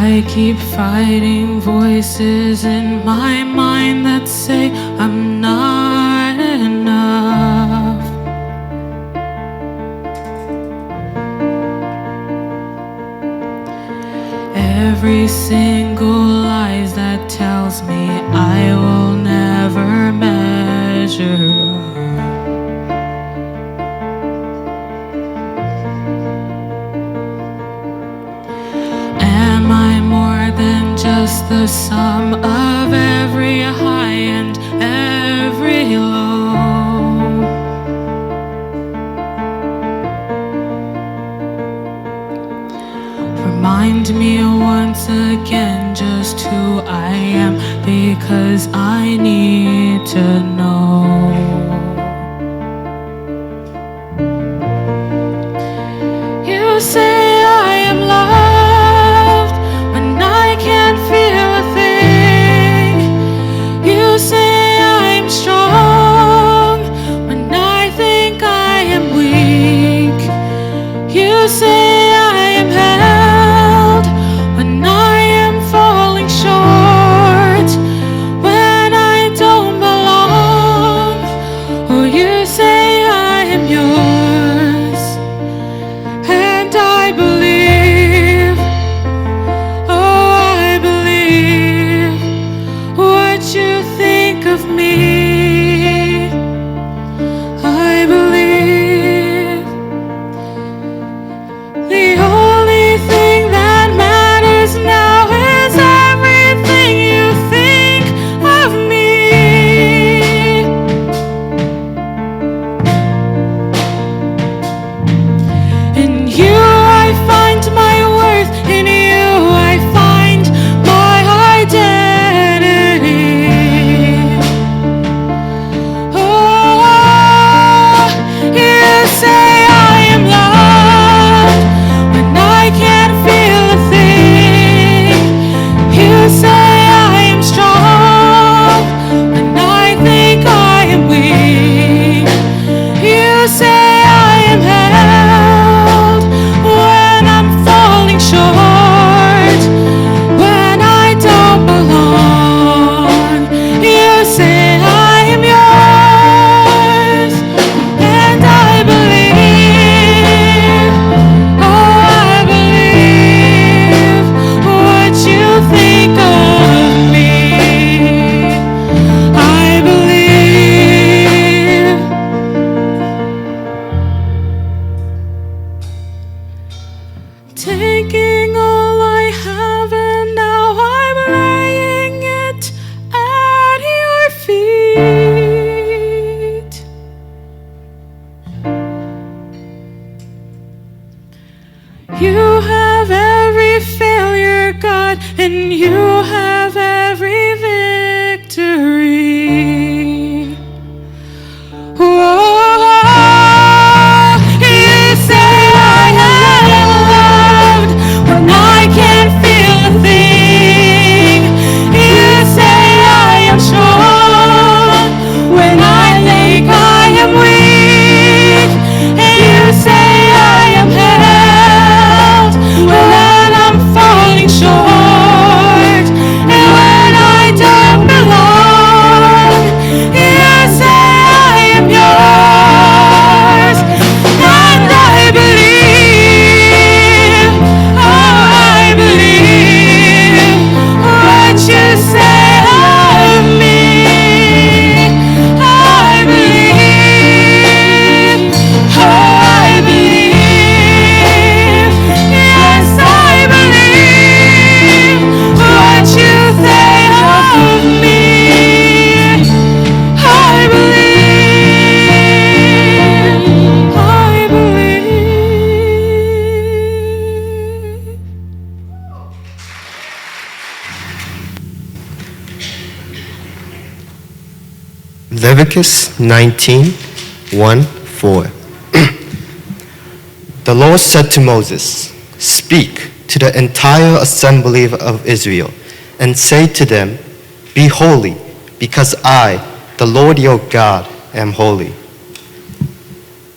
I keep fighting voices in my mind that say I'm not enough. Every single lies that tells me I will never measure up. Am I more than just the sum of every high and every low? Remind me once again just who I am, because I need to know. You say I am loved when I can't feel a thing. You say I'm strong when I think I am weak. You say I am held when I am falling short, when I don't belong. Or you say I am yours, and I believe, oh I believe what you think of me. I believe the only thing that matters now is everything you think of me. In you I find my worth, in you I find my identity. Oh, you say I am loved when I can't feel a thing. You say I am strong when I think I am weak. You say I am held when I'm falling short, when I don't belong. You say I am yours, and I believe, oh I believe what you think of me. I believe. Taking all I have and now I'm laying it at your feet. You have every failure, God, and you have every victory. Whoa, you say I am loved when I can't feel a thing. You say I am strong when I think I am weak. And you say I am held when I'm falling short, and when I don't belong. You say I am yours, and I believe, oh I believe what you say of me. I believe, oh I believe, yes I believe what you say of me. I believe, I believe. Leviticus 19:1-4. The Lord said to Moses, "Speak to the entire assembly of Israel, and say to them, Be holy, because I, the Lord your God, am holy."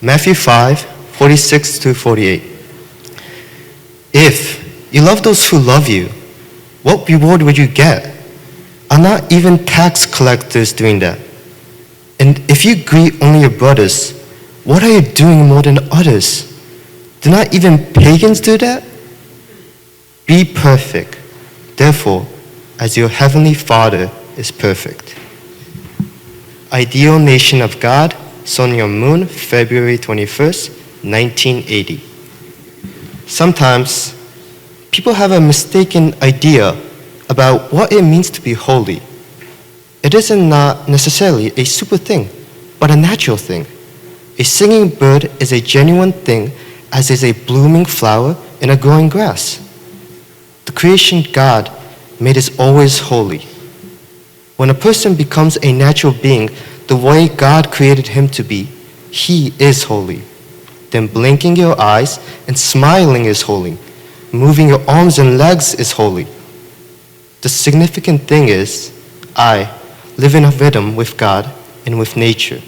Matthew 5:46-48. If you love those who love you, what reward would you get? Are not even tax collectors doing that? And if you greet only your brothers, what are you doing more than others? Do not even pagans do that? Be perfect, therefore, as your heavenly Father is perfect. Ideal Nation of God, Sun Myung Moon, February 21st, 1980. Sometimes, people have a mistaken idea about what it means to be holy. It isn't not necessarily a super thing, but a natural thing. A singing bird is a genuine thing, as is a blooming flower in a growing grass. The creation God made is always holy. When a person becomes a natural being, the way God created him to be, he is holy. Then blinking your eyes and smiling is holy. Moving your arms and legs is holy. The significant thing is, I live in a rhythm with God and with nature,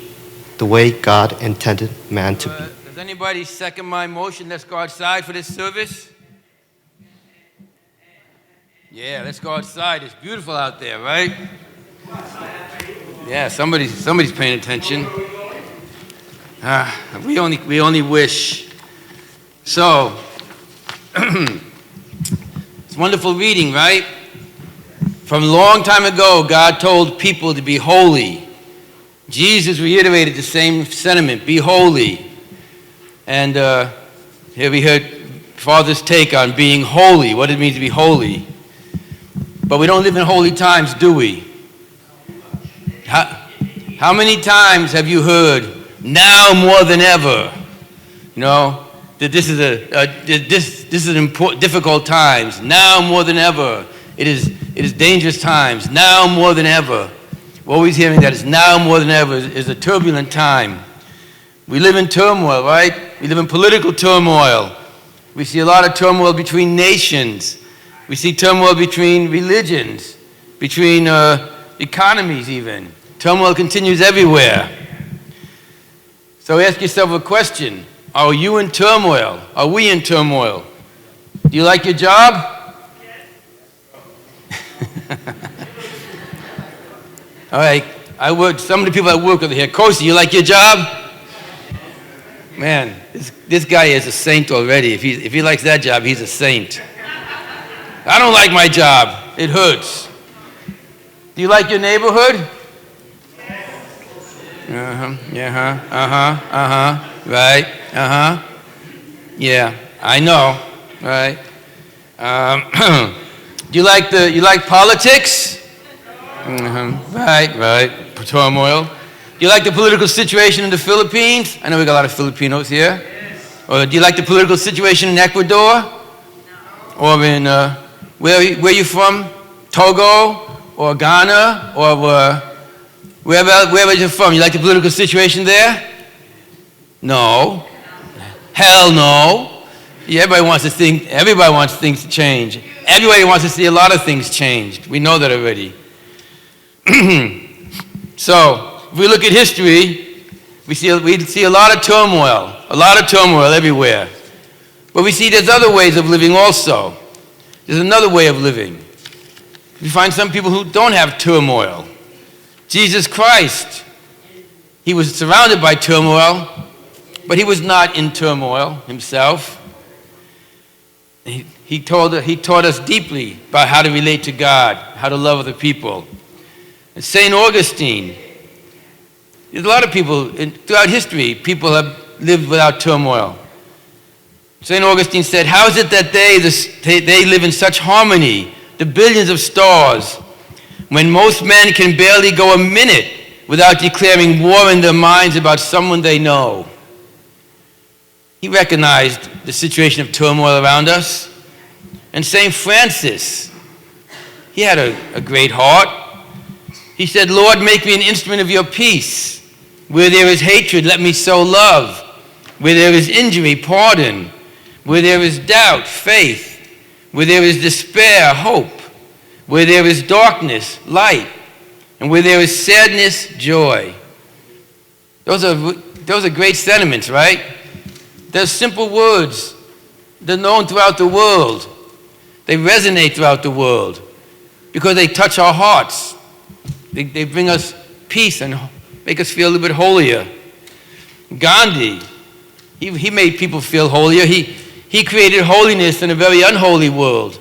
the way God intended man to be. Does anybody second my motion? Let's go outside for this service. Yeah, let's go outside. It's beautiful out there, right? Yeah, somebody's paying attention. We only wish. So, it's wonderful reading, right? From a long time ago, God told people to be holy. Jesus reiterated the same sentiment, be holy. And here we heard Father's take on being holy, what it means to be holy. But we don't live in holy times, do we? How many times have you heard, now more than ever, you know, that this is important, difficult times, now more than ever. It is dangerous times, now more than ever. We're always hearing that it's now more than ever is a turbulent time. We live in turmoil, right? We live in political turmoil. We see a lot of turmoil between nations. We see turmoil between religions, between economies even. Turmoil continues everywhere. So ask yourself a question. Are you in turmoil? Are we in turmoil? Do you like your job? All right. Some of the people I work with here. Kosi, you like your job? Man, this guy is a saint already. If he likes that job, he's a saint. I don't like my job. It hurts. Do you like your neighborhood? Right. Yeah, I know. Right. Do you like politics? Right. Turmoil. Do you like the political situation in the Philippines? I know we got a lot of Filipinos here. Or do you like the political situation in Ecuador? Or in where are you from? Togo or Ghana or wherever you're from? You like the political situation there? No. Hell no. Yeah, everybody wants things to change. Everybody wants to see a lot of things changed. We know that already. So, if we look at history, we see a lot of turmoil everywhere. But we see there's other ways of living also. There's another way of living. We find some people who don't have turmoil. Jesus Christ, he was surrounded by turmoil, but he was not in turmoil himself. He taught us deeply about how to relate to God, how to love other people. And St. Augustine, there's a lot of people, throughout history, people have lived without turmoil. St. Augustine said, how is it that they live in such harmony, the billions of stars, when most men can barely go a minute without declaring war in their minds about someone they know? He recognized the situation of turmoil around us. And St. Francis, he had a great heart. He said, Lord, make me an instrument of your peace. Where there is hatred, let me sow love. Where there is injury, pardon. Where there is doubt, faith. Where there is despair, hope. Where there is darkness, light. And where there is sadness, joy. Those are great sentiments, right? They're simple words. They're known throughout the world. They resonate throughout the world. because they touch our hearts. They bring us peace and make us feel a little bit holier. Gandhi, he made people feel holier. He created holiness in a very unholy world.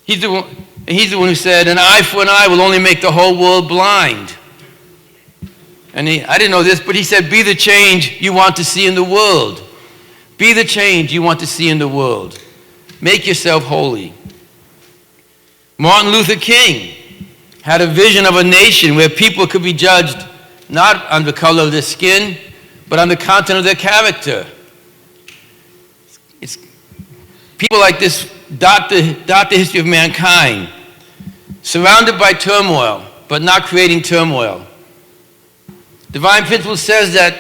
He's the one who said, an eye for an eye will only make the whole world blind. And I didn't know this, but he said, be the change you want to see in the world. Be the change you want to see in the world. Make yourself holy. Martin Luther King had a vision of a nation where people could be judged not on the color of their skin, but on the content of their character. It's people like this dot the history of mankind, surrounded by turmoil, but not creating turmoil. Divine Principle says that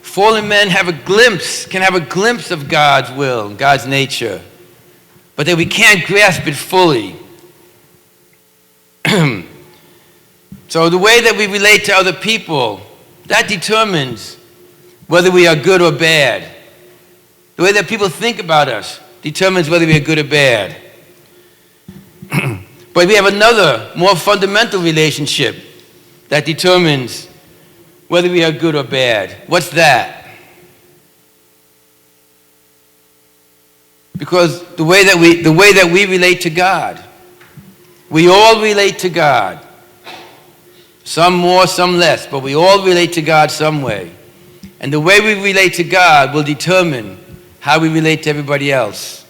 fallen men can have a glimpse of God's will, God's nature, but that we can't grasp it fully. So the way that we relate to other people, that determines whether we are good or bad. The way that people think about us determines whether we are good or bad. But we have another, more fundamental relationship that determines whether we are good or bad. What's that? Because the way that we relate to God, we all relate to God. Some more, some less, but we all relate to God some way. And the way we relate to God will determine how we relate to everybody else.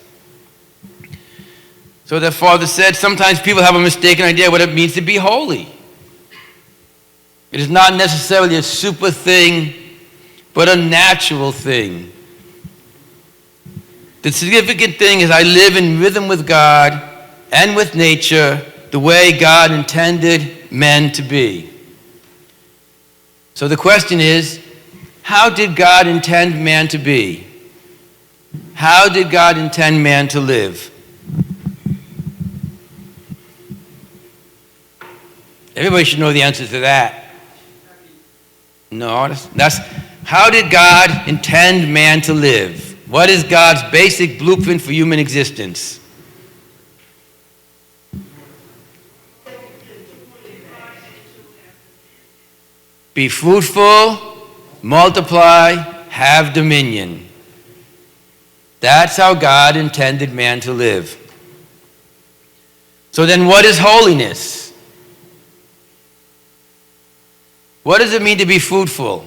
So the Father said, sometimes people have a mistaken idea what it means to be holy. It is not necessarily a super thing, but a natural thing. The significant thing is I live in rhythm with God and with nature the way God intended men to be. So the question is, how did God intend man to be? How did God intend man to live? Everybody should know the answer to that. No, that's how did God intend man to live? What is God's basic blueprint for human existence? Be fruitful, multiply, have dominion. That's how God intended man to live. So then what is holiness? What does it mean to be fruitful?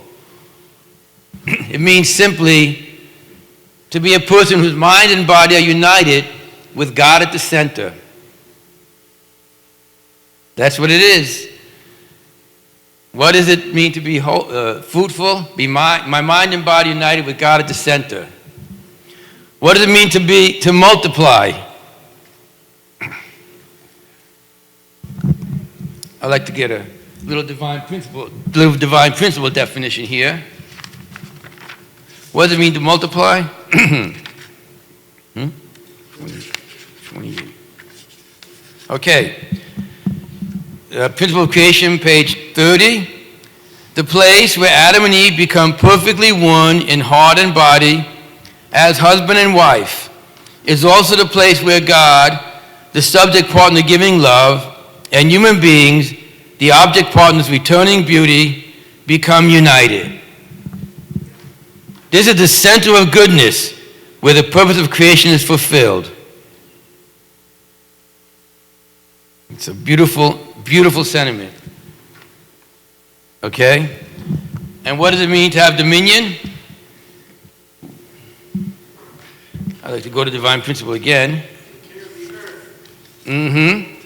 It means simply to be a person whose mind and body are united with God at the center. That's what it is. What does it mean to be fruitful? Be my mind and body united with God at the center. What does it mean to multiply? I'd like to get a little divine principle definition here. What does it mean to multiply? 28. Okay. Principle of Creation, page 30. The place where Adam and Eve become perfectly one in heart and body as husband and wife is also the place where God, the subject partner giving love, and human beings, the object partners returning beauty, become united. This is the center of goodness where the purpose of creation is fulfilled. It's a beautiful, beautiful sentiment. Okay? And what does it mean to have dominion? I'd like to go to divine principle again.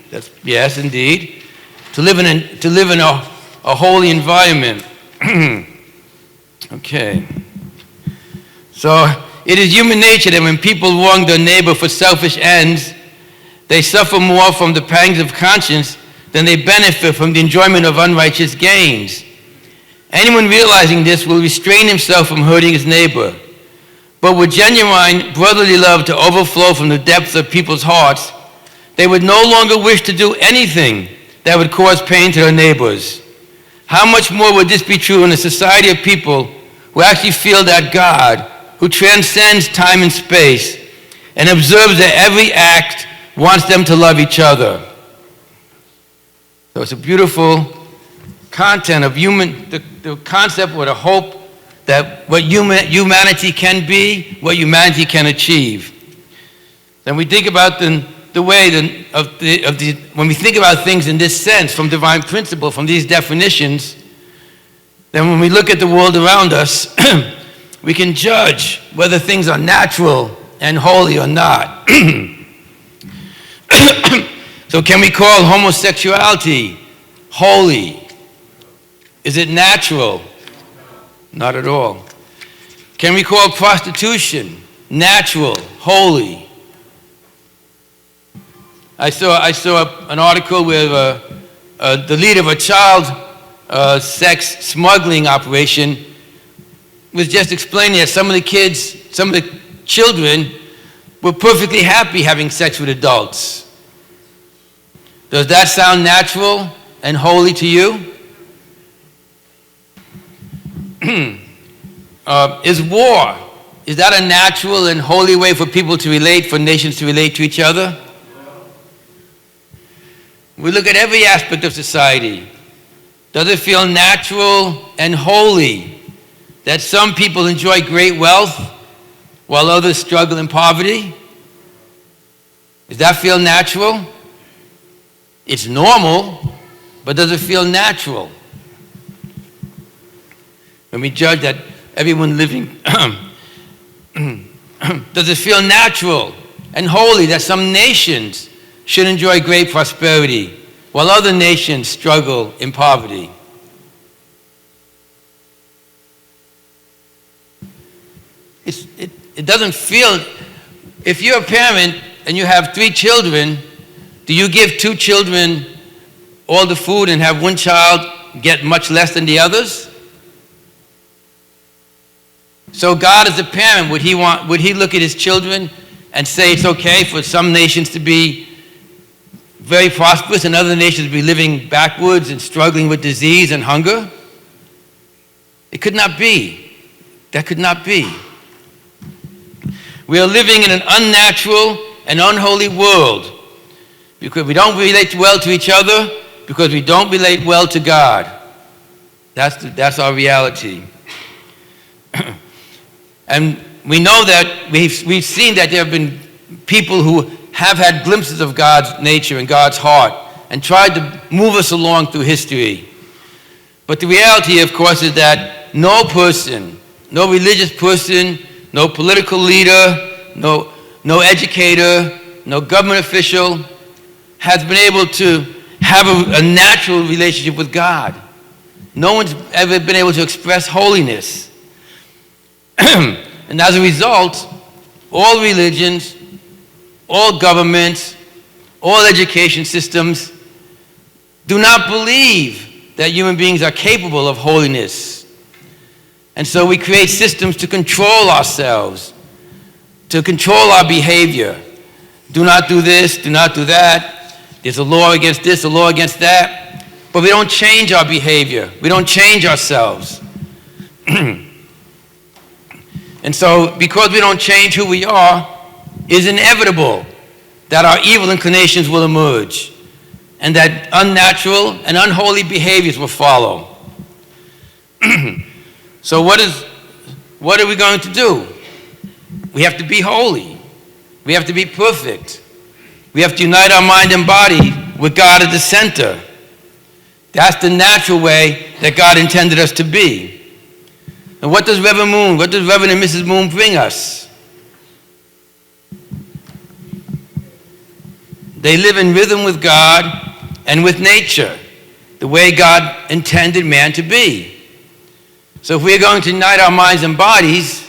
That's yes, indeed. To live in a holy environment. Okay. So it is human nature that when people wrong their neighbor for selfish ends, they suffer more from the pangs of conscience than they benefit from the enjoyment of unrighteous gains. Anyone realizing this will restrain himself from hurting his neighbor. But with genuine brotherly love to overflow from the depths of people's hearts, they would no longer wish to do anything that would cause pain to their neighbors. How much more would this be true in a society of people who actually feel that God, who transcends time and space and observes their every act, wants them to love each other? So it's a beautiful content of the concept or the hope that what humanity can be, what humanity can achieve. Then we think about the way when we think about things in this sense, from divine principle, from these definitions, then when we look at the world around us, we can judge whether things are natural and holy or not. So can we call homosexuality holy? Is it natural? Not at all. Can we call prostitution natural, holy? I saw an article where the leader of a child sex smuggling operation was just explaining that some of the children were perfectly happy having sex with adults. Does that sound natural and holy to you? Is war, is that a natural and holy way for people to relate, for nations to relate to each other? We look at every aspect of society. Does it feel natural and holy that some people enjoy great wealth while others struggle in poverty? Does that feel natural? It's normal, but does it feel natural? When we judge that everyone living, does it feel natural and holy that some nations should enjoy great prosperity while other nations struggle in poverty? It doesn't feel, if you're a parent and you have 3 children, do you give 2 children all the food and have one child get much less than the others? So God as a parent, would he look at his children and say it's okay for some nations to be very prosperous and other nations to be living backwards and struggling with disease and hunger? It could not be. That could not be. We are living in an unnatural and unholy world because we don't relate well to each other, because we don't relate well to God. That's our reality. And we know that we've seen that there have been people who have had glimpses of God's nature and God's heart and tried to move us along through history. But the reality, of course, is that no person, no religious person, no political leader, no educator, no government official has been able to have a natural relationship with God. No one's ever been able to express holiness. And as a result, all religions, all governments, all education systems do not believe that human beings are capable of holiness. And so we create systems to control ourselves, to control our behavior. Do not do this, do not do that. There's a law against this, a law against that. But we don't change our behavior. We don't change ourselves. And so, because we don't change who we are, it's inevitable that our evil inclinations will emerge and that unnatural and unholy behaviors will follow. So what are we going to do? We have to be holy. We have to be perfect. We have to unite our mind and body with God at the center. That's the natural way that God intended us to be. And what does Reverend and Mrs. Moon bring us? They live in rhythm with God and with nature, the way God intended man to be. So if we're going to unite our minds and bodies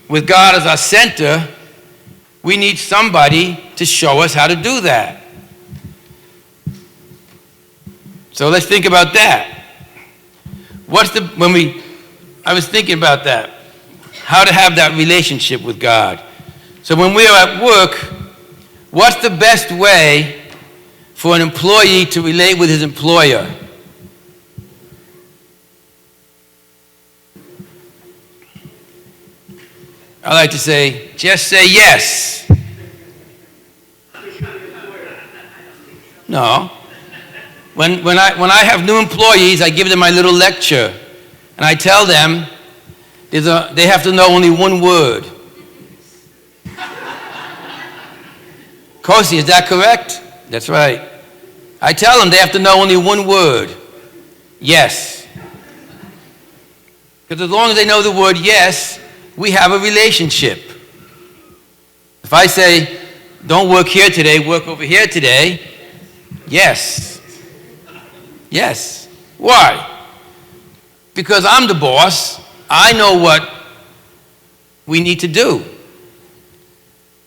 with God as our center, we need somebody to show us how to do that. So let's think about that. I was thinking about that, how to have that relationship with God. So when we are at work, what's the best way for an employee to relate with his employer? I like to say, just say yes. No. When I have new employees, I give them my little lecture. And I tell them they have to know only one word. Kosi, is that correct? That's right. I tell them they have to know only one word. Yes. Because as long as they know the word yes, we have a relationship. If I say, don't work here today, work over here today, yes. Yes. Why? Because I'm the boss. I know what we need to do.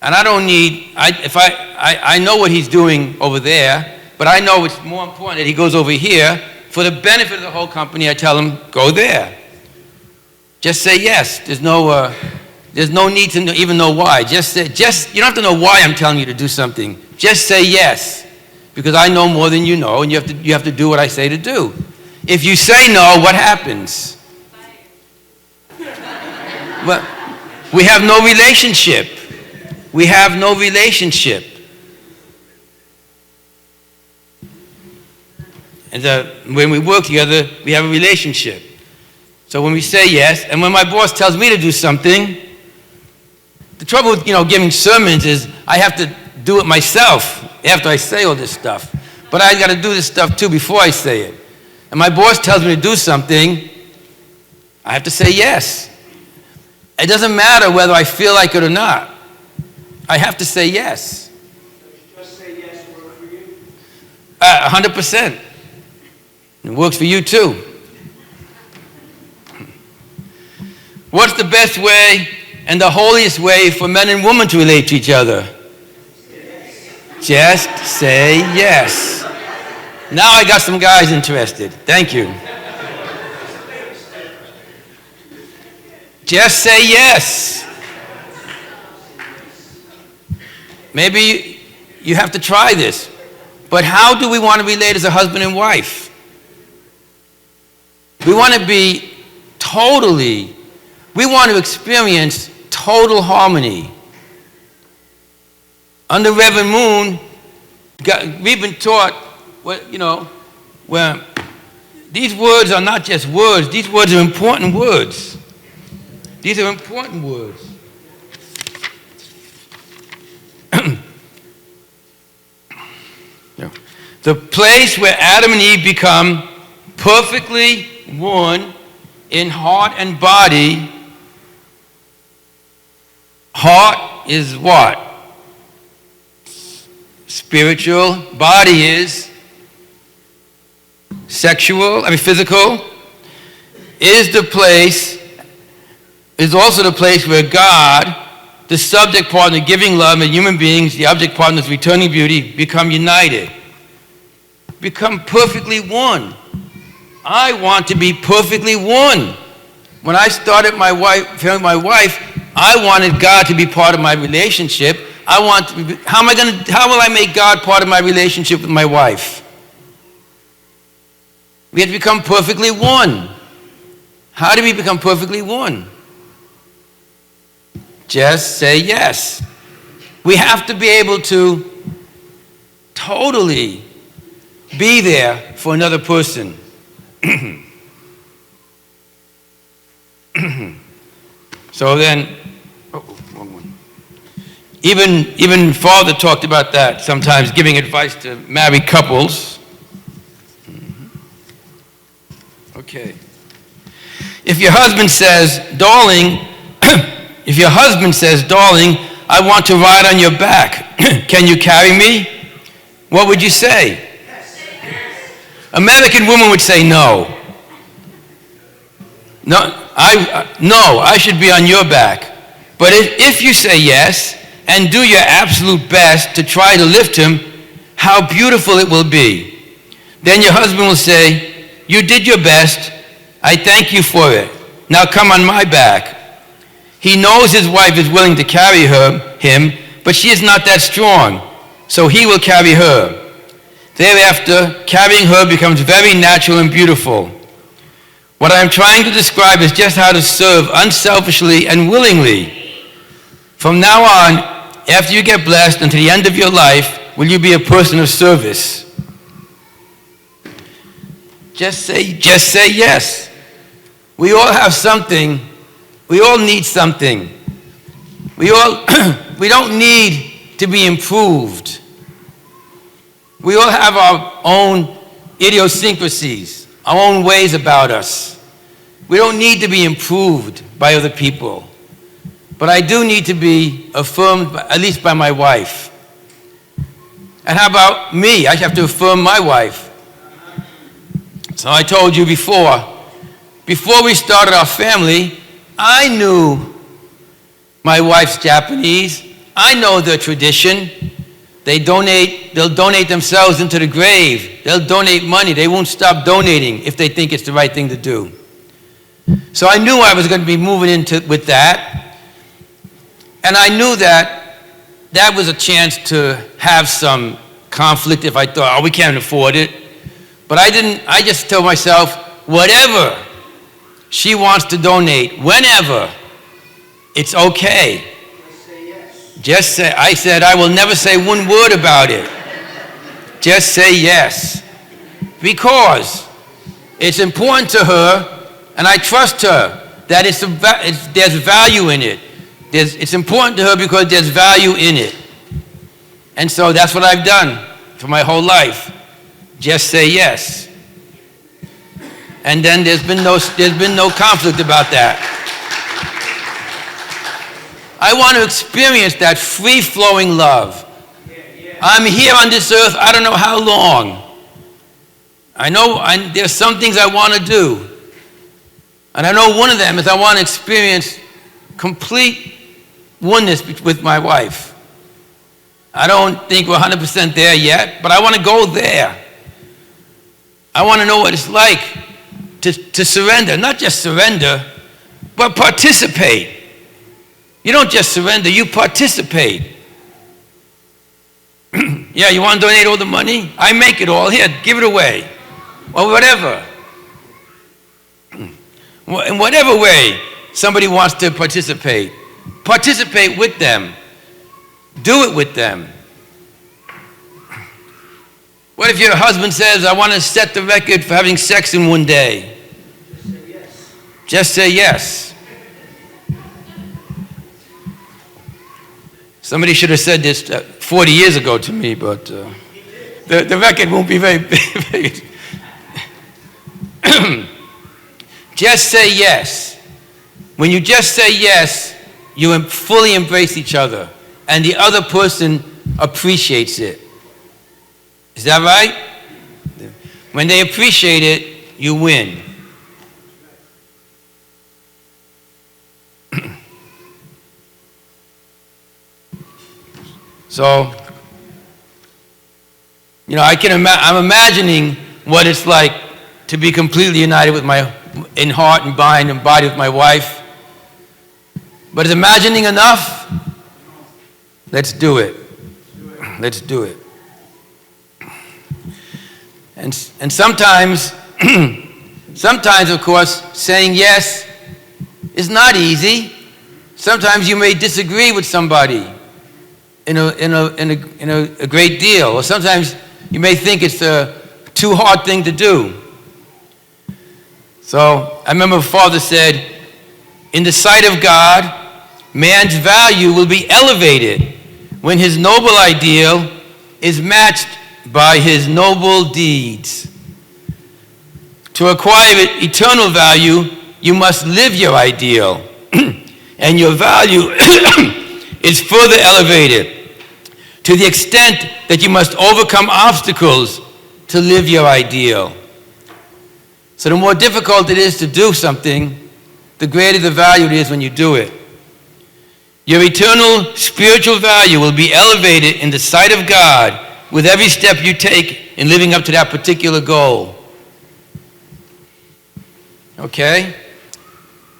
And I don't need, I know what he's doing over there, but I know it's more important that he goes over here. For the benefit of the whole company, I tell him, go there. Just say yes. There's no need to even know why. You don't have to know why I'm telling you to do something. Just say yes. Because I know more than you know, and you have to do what I say to do. If you say no, what happens? Well, we have no relationship. We have no relationship. And when we work together, we have a relationship. So when we say yes, and when my boss tells me to do something, the trouble with giving sermons is I have to do it myself after I say all this stuff. But I got to do this stuff too before I say it. And my boss tells me to do something, I have to say yes. It doesn't matter whether I feel like it or not. I have to say yes. Just say yes work for you? 100%. It works for you too. What's the best way and the holiest way for men and women to relate to each other? Just say yes. Now I got some guys interested. Thank you. Just say yes. Maybe you have to try this. But how do we want to relate as a husband and wife? We want to be we want to experience total harmony. Under Reverend Moon, we've been taught, where these words are not just words, these words are important words. These are important words. The place where Adam and Eve become perfectly one in heart and body. Heart is what? Spiritual. Body is physical. Is also the place where God, the subject partner giving love, and human beings, the object partners returning beauty, become united. Become perfectly one. I want to be perfectly one. When I started my wife, I wanted God to be part of my relationship. How will I make God part of my relationship with my wife? We have to become perfectly one. How do we become perfectly one? Just say yes. We have to be able to totally be there for another person. So then, wrong one. Even Father talked about that sometimes, giving advice to married couples. Okay. If your husband says, darling, I want to ride on your back. Can you carry me? What would you say? American woman would say no. No, I should be on your back. But if you say yes and do your absolute best to try to lift him, how beautiful it will be. Then your husband will say, you did your best. I thank you for it. Now come on my back. He knows his wife is willing to carry him, but she is not that strong. So he will carry her. Thereafter, carrying her becomes very natural and beautiful. What I am trying to describe is just how to serve unselfishly and willingly. From now on, after you get blessed until the end of your life, will you be a person of service? Just say yes. We all have something. We all need something. We don't need to be improved. We all have our own idiosyncrasies, our own ways about us. We don't need to be improved by other people. But I do need to be affirmed, at least by my wife. And how about me? I have to affirm my wife. So I told you before we started our family, I knew my wife's Japanese. I know their tradition. They'll donate themselves into the grave. They'll donate money. They won't stop donating if they think it's the right thing to do. So I knew I was going to be moving with that. And I knew that was a chance to have some conflict if I thought, we can't afford it. But I just told myself, whatever she wants to donate, whenever, it's okay. Just say, I said, I will never say one word about it. Just say yes. Because it's important to her, and I trust her, that there's value in it. It's important to her because there's value in it. And so that's what I've done for my whole life. Just say yes. And then there's been no conflict about that. I want to experience that free-flowing love. I'm here on this earth, I don't know how long. I know there's some things I want to do. And I know one of them is I want to experience complete oneness with my wife. I don't think we're 100% there yet, but I want to go there. I want to know what it's like to surrender. Not just surrender, but participate. You don't just surrender, you participate. Yeah, you want to donate all the money? I make it all. Here, give it away. Or whatever. In whatever way somebody wants to participate with them. Do it with them. What if your husband says, I want to set the record for having sex in one day? Just say yes. Somebody should have said this 40 years ago to me, but the record won't be very big. Just say yes. When you just say yes, you fully embrace each other, and the other person appreciates it. Is that right? When they appreciate it, you win. So, I'm imagining what it's like to be completely united in heart and mind and body with my wife. But is imagining enough? Let's do it. Let's do it. And sometimes, of course, saying yes is not easy. Sometimes you may disagree with somebody in a great deal, or sometimes you may think it's a too hard thing to do. So I remember Father said, in the sight of God, man's value will be elevated when his noble ideal is matched by his noble deeds. To acquire eternal value, you must live your ideal, and your value is further elevated to the extent that you must overcome obstacles to live your ideal. So the more difficult it is to do something, the greater the value it is when you do it. Your eternal spiritual value will be elevated in the sight of God with every step you take in living up to that particular goal. Okay?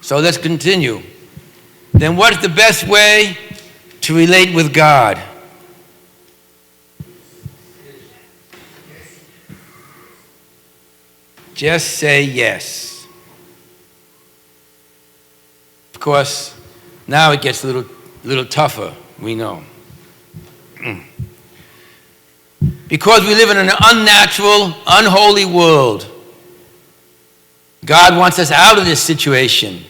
So let's continue. Then what is the best way to relate with God? Just say yes. Of course, now it gets a little tougher, we know. Because we live in an unnatural, unholy world, God wants us out of this situation.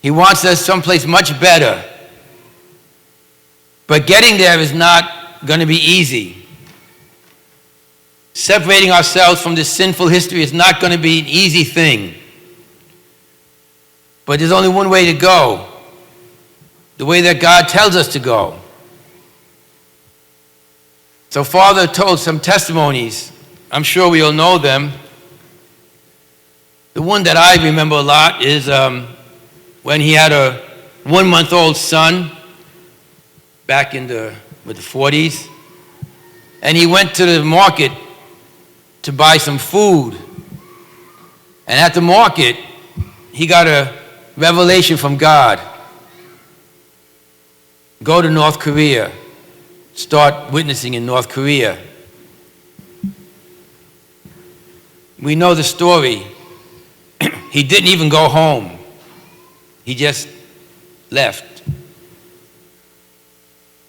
He wants us someplace much better. But getting there is not going to be easy. Separating ourselves from this sinful history is not going to be an easy thing. But there's only one way to go, the way that God tells us to go. So Father told some testimonies. I'm sure we all know them. The one that I remember a lot is when he had a 1-month-old son back in the 40s. And he went to the market to buy some food. And at the market, he got a revelation from God. Go to North Korea. Start witnessing in North Korea. We know the story. He didn't even go home. He just left.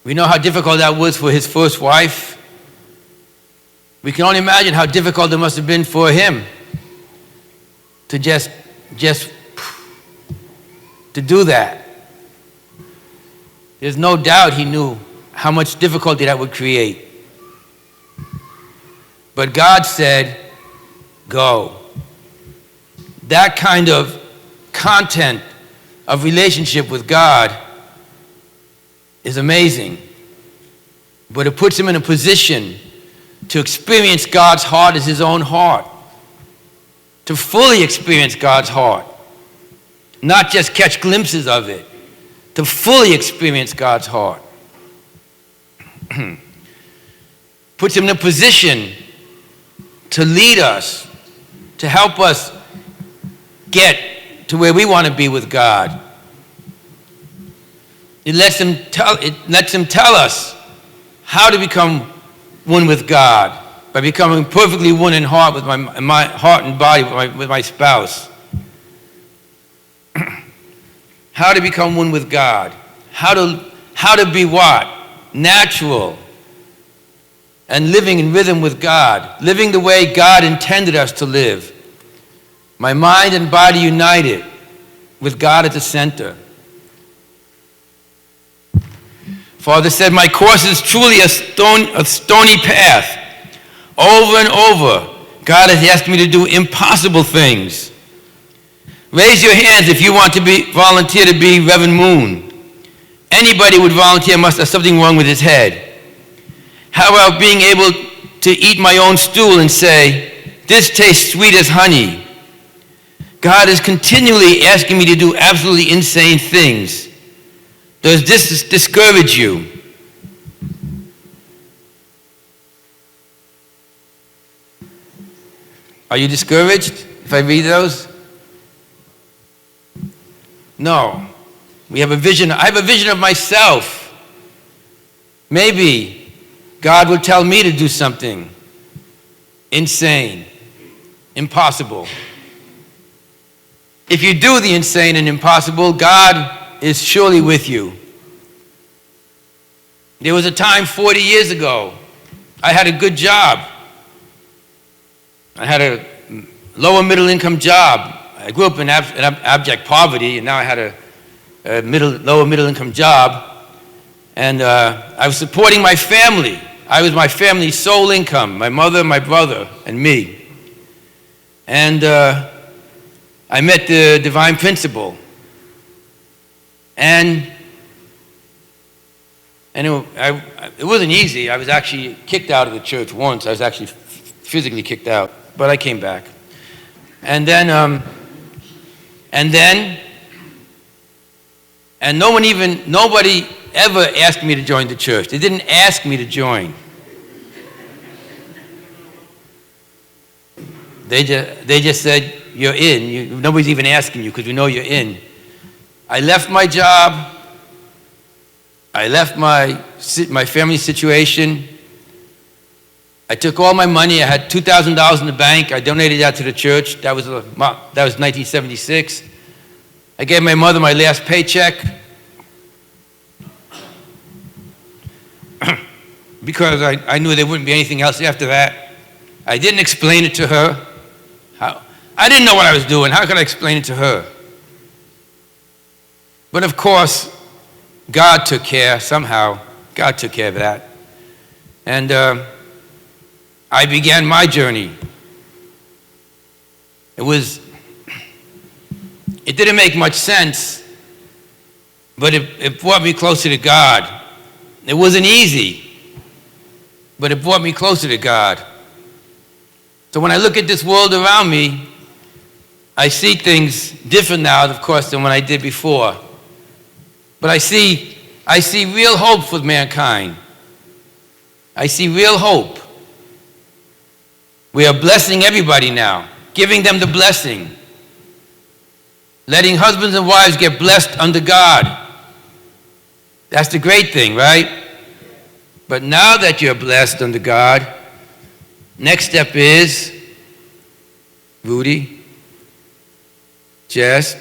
We know how difficult that was for his first wife. We can only imagine how difficult it must have been for him to just to do that. There's no doubt he knew how much difficulty that would create. But God said, go. That kind of content of relationship with God is amazing. But it puts him in a position to experience God's heart as his own heart. To fully experience God's heart. Not just catch glimpses of it. To fully experience God's heart. Puts him in a position to lead us, to help us get to where we want to be with God. It lets him tell us how to become one with God by becoming perfectly one in heart with my heart and body with my spouse. How to become one with God. How to be what? Natural. And living in rhythm with God. Living the way God intended us to live. My mind and body united with God at the center. Father said, my course is truly a stony path. Over and over, God has asked me to do impossible things. Raise your hands if you want to volunteer to be Reverend Moon. Anybody would volunteer must have something wrong with his head. How about being able to eat my own stool and say, this tastes sweet as honey? God is continually asking me to do absolutely insane things. Does this discourage you? Are you discouraged if I read those? No. We have a vision. I have a vision of myself. Maybe God will tell me to do something insane, impossible. If you do the insane and impossible, God is surely with you. There was a time 40 years ago, I had a good job. I had a lower middle income job. I grew up in abject poverty, and now I had a lower middle income job. And I was supporting my family. I was my family's sole income, my mother, my brother, and me. And I met the divine principle. And it wasn't easy. I was actually kicked out of the church once. I was actually physically kicked out, but I came back. And nobody ever asked me to join the church. They didn't ask me to join. They just said, you're in. Nobody's even asking you because we know you're in. I left my job. I left my family situation. I took all my money. I had $2,000 in the bank. I donated that to the church. That was 1976. I gave my mother my last paycheck because I knew there wouldn't be anything else after that. I didn't explain it to her. I I didn't know what I was doing. How could I explain it to her? But of course, God took care somehow. God took care of that. And I began my journey. It didn't make much sense, but it brought me closer to God. It wasn't easy, but it brought me closer to God. So when I look at this world around me, I see things different now, of course, than when I did before. But I see real hope for mankind. I see real hope. We are blessing everybody now, giving them the blessing, letting husbands and wives get blessed under God. That's the great thing, right? But now that you're blessed under God, next step is, Rudy, just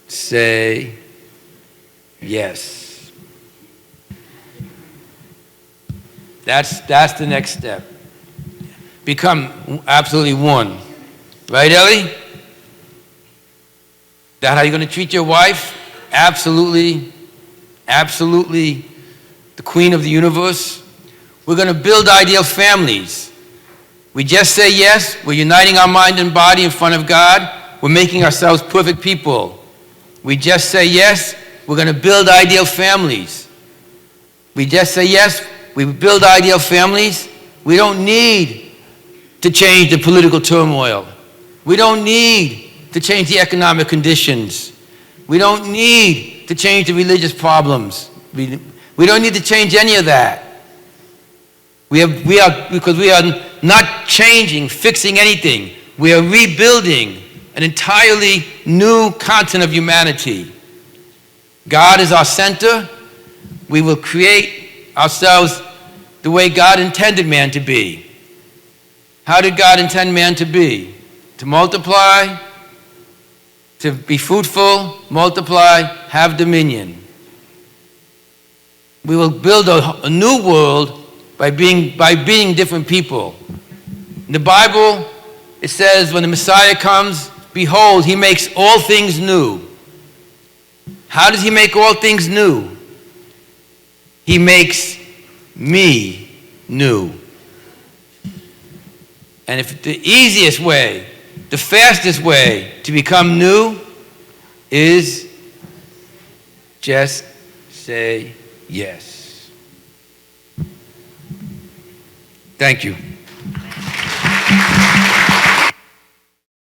say yes. That's the next step. Become absolutely one. Right, Ellie? That how you're going to treat your wife? Absolutely, absolutely the queen of the universe. We're going to build ideal families. We just say yes. We're uniting our mind and body in front of God. We're making ourselves perfect people. We just say yes. We're going to build ideal families. We just say yes. We build ideal families. We don't need to change the political turmoil. We don't need to change the economic conditions. We don't need to change the religious problems. We don't need to change any of that. Because we are not changing, fixing anything. We are rebuilding an entirely new continent of humanity. God is our center. We will create ourselves the way God intended man to be. How did God intend man to be? To multiply, to be fruitful, multiply, have dominion. We will build a new world by being different people. In the Bible, it says when the Messiah comes, behold, he makes all things new. How does he make all things new? He makes me new. And if the easiest way, the fastest way to become new is just say yes. Thank you.